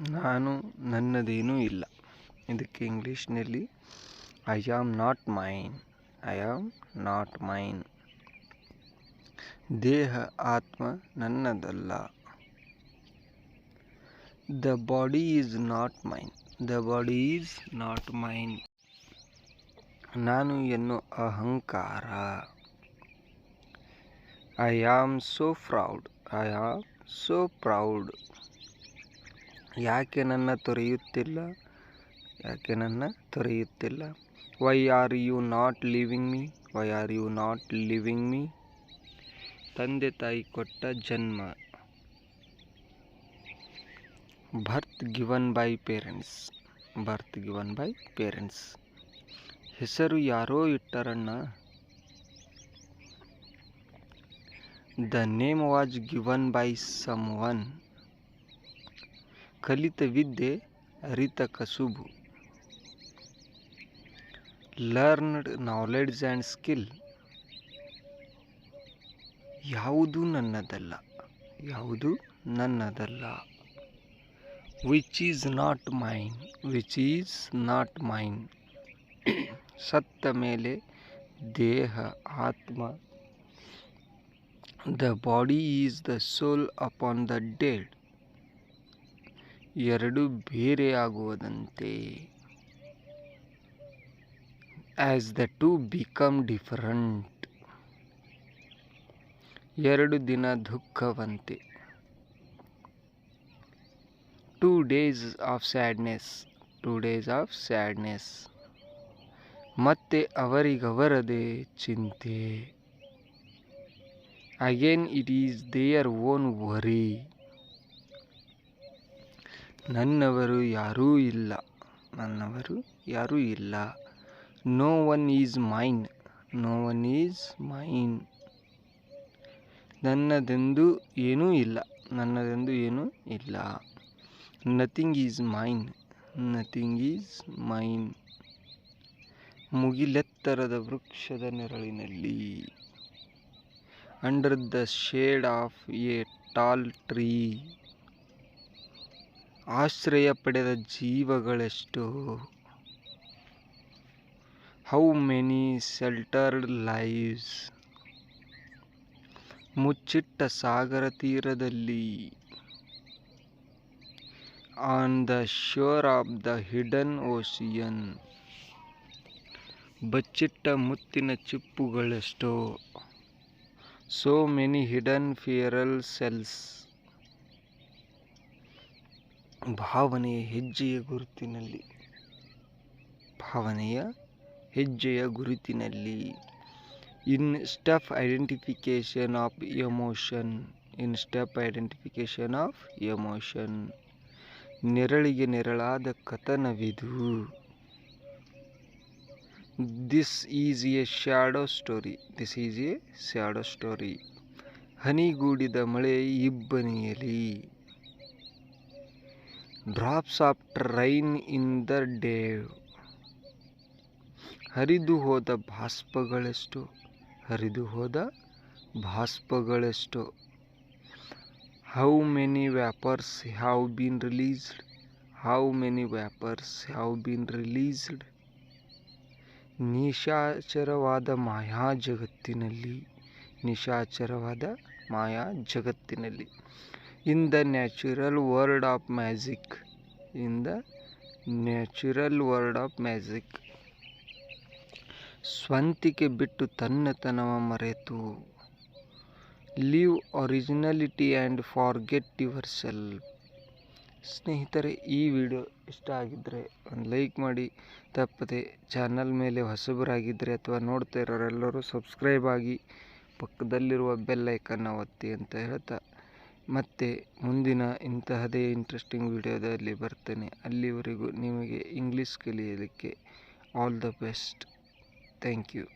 ನಾನು ನನ್ನದೇನೂ ಇಲ್ಲ. ಇದಕ್ಕೆ ಇಂಗ್ಲೀಷ್ನಲ್ಲಿ I am not mine. I am not mine. ದೇಹ ಆತ್ಮ ನನ್ನದಲ್ಲ. The body is not mine. The body is not mine. ನಾನು ಎನ್ನೋ ಅಹಂಕಾರ. I am so proud. I am so proud. ಯಾಕೆ ನನ್ನ ತೊರೆಯುತ್ತಿಲ್ಲ? ಯಾಕೆ ನನ್ನ ತೊರೆಯುತ್ತಿಲ್ಲ? Why are you not living me? Why are you not living me? ತಂದೆ ತಾಯಿ ಕೊಟ್ಟ ಜನ್ಮ. Birth given by parents. Birth given by parents. ಹೆಸರು ಯಾರೋ ಇಟ್ಟರಣ್ಣ. The name was given by someone. ಕಲಿತ ವಿದ್ಯೆ ಅರಿತ ಕಸುಬು. Learned knowledge and skill. ಯಾವುದು ನನ್ನದಲ್ಲ. ಯಾವುದು ನನ್ನದಲ್ಲ. Which is not mine. Which is not mine. ಸತ್ತ ಮೇಲೆ ದೇಹ ಆತ್ಮ. The body is the soul upon the dead. ಎರಡು ಬೇರೆಯಾಗುವುದಂತೆ. As the two become different. ಎರಡು ದಿನ ದುಃಖವಂತೆ. 2 days of sadness. 2 days of sadness. ಮತ್ತೆ ಅವರಿಗವರದೇ ಚಿಂತೆ. Again it is their own worry. ನನ್ನವರು ಯಾರೂ ಇಲ್ಲ. ನನ್ನವರು ಯಾರೂ ಇಲ್ಲ. No one is mine. No one is mine. ನನ್ನದೆಂದು ಏನೂ ಇಲ್ಲ. ನನ್ನದೆಂದು ಏನೂ ಇಲ್ಲ. Nothing is mine. Nothing is mine. ಮುಗಿಲೆತ್ತರದ ವೃಕ್ಷದ ನೆರಳಿನಲ್ಲಿ. Under the shade of a tall tree. ಆಶ್ರಯ ಪಡೆದ ಜೀವಗಳೆಷ್ಟೋ. How many sheltered lives. ಮುಚ್ಚಿಟ್ಟ ಸಾಗರ ತೀರದಲ್ಲಿ. On the shore of the hidden ocean. ಬಚ್ಚಿಟ್ಟ ಮುತ್ತಿನ ಚಿಪ್ಪುಗಳೆಷ್ಟೋ. So many hidden pearl shells. ಭಾವನೆಯ ಹೆಜ್ಜೆಯ ಗುರುತಿನಲ್ಲಿ. ಭಾವನೆಯ ಹೆಜ್ಜೆಯ ಗುರುತಿನಲ್ಲಿ. In step identification of emotion. In step identification of emotion. ನೆರಳಿಗೆ ನೆರಳಾದ ಕಥನವಿದು. This is a shadow story. This is a shadow story. ಹನಿಗೂಡಿದ ಮಳೆ ಇಬ್ಬನಿಯಲಿ. Drops of rain in the dew. ಹರಿದು ಹೋದ ಬಾಷ್ಪಗಳೆಷ್ಟೋ. ಹರಿದು ಹೋದ ಬಾಷ್ಪಗಳೆಷ್ಟೋ. How many vapours have been released. How many vapours have been released. ನಿಶಾಚರವಾದ ಮಾಯಾ ಜಗತ್ತಿನಲ್ಲಿ. ನಿಶಾಚರವಾದ ಮಾಯಾ ಜಗತ್ತಿನಲ್ಲಿ. In the natural world of magic. In the natural world of magic. ಸ್ವಂತಿಕೆ ಬಿಟ್ಟು ತನ್ನತನವ ಮರೆತು. Leave originality and forget your self. ಸ್ನೇಹಿತರೆ, ಈ ವಿಡಿಯೋ ಇಷ್ಟ ಆಗಿದ್ದರೆ ಒಂದು ಲೈಕ್ ಮಾಡಿ. ತಪ್ಪದೆ ಚಾನಲ್ ಮೇಲೆ ಹೊಸಬರಾಗಿದ್ದರೆ ಅಥವಾ ನೋಡ್ತಾ ಇರೋರೆಲ್ಲರೂ ಸಬ್ಸ್ಕ್ರೈಬ್ ಆಗಿ ಪಕ್ಕದಲ್ಲಿರುವ ಬೆಲ್ ಐಕನ್ನ ಒತ್ತಿ ಅಂತ ಹೇಳ್ತಾ, ಮತ್ತೆ ಮುಂದಿನ ಇಂತಹದೇ ಇಂಟ್ರೆಸ್ಟಿಂಗ್ ವಿಡಿಯೋದಲ್ಲಿ ಬರ್ತೇನೆ. ಅಲ್ಲಿವರೆಗೂ ನಿಮಗೆ ಇಂಗ್ಲೀಷ್ ಕಲಿಯಲಿಕ್ಕೆ all the best. Thank you.